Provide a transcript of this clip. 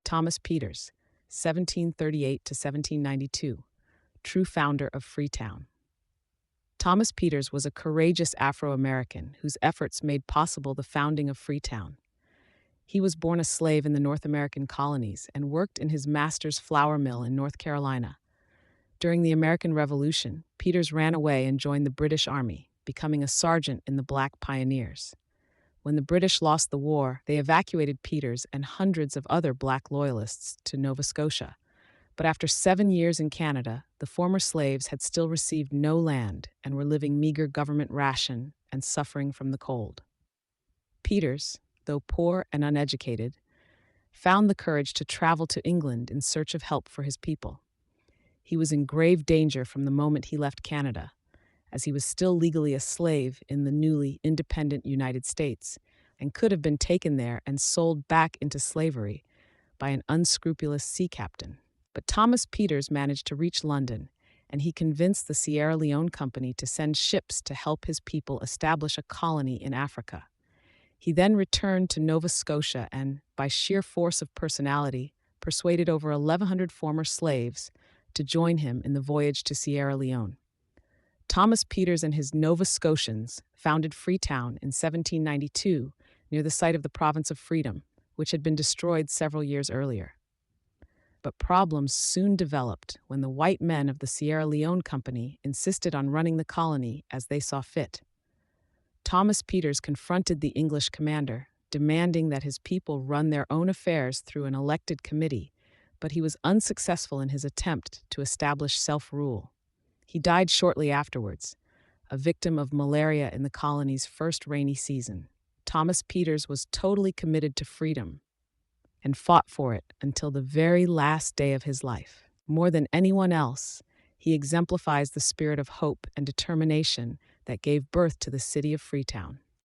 Thomas Peters, 1738 to 1792, true founder of Freetown. Thomas Peters was a courageous Afro-American whose efforts made possible the founding of Freetown. He was born a slave in the North American colonies and worked in his master's flour mill in North Carolina. During the American Revolution, Peters ran away and joined the British Army, becoming a sergeant in the Black Pioneers. When the British lost the war, they evacuated Peters and hundreds of other Black loyalists to Nova Scotia. But after 7 years in Canada, the former slaves had still received no land and were living meager government ration and suffering from the cold. Peters, though poor and uneducated, found the courage to travel to England in search of help for his people. He was in grave danger from the moment he left Canada, as he was still legally a slave in the newly independent United States and could have been taken there and sold back into slavery by an unscrupulous sea captain. But Thomas Peters managed to reach London, and he convinced the Sierra Leone Company to send ships to help his people establish a colony in Africa. He then returned to Nova Scotia and, by sheer force of personality, persuaded over 1,100 former slaves to join him in the voyage to Sierra Leone. Thomas Peters and his Nova Scotians founded Freetown in 1792 near the site of the Province of Freedom, which had been destroyed several years earlier. But problems soon developed when the white men of the Sierra Leone Company insisted on running the colony as they saw fit. Thomas Peters confronted the English commander, demanding that his people run their own affairs through an elected committee, but he was unsuccessful in his attempt to establish self-rule. He died shortly afterwards, a victim of malaria in the colony's first rainy season. Thomas Peters was totally committed to freedom and fought for it until the very last day of his life. More than anyone else, he exemplifies the spirit of hope and determination that gave birth to the city of Freetown.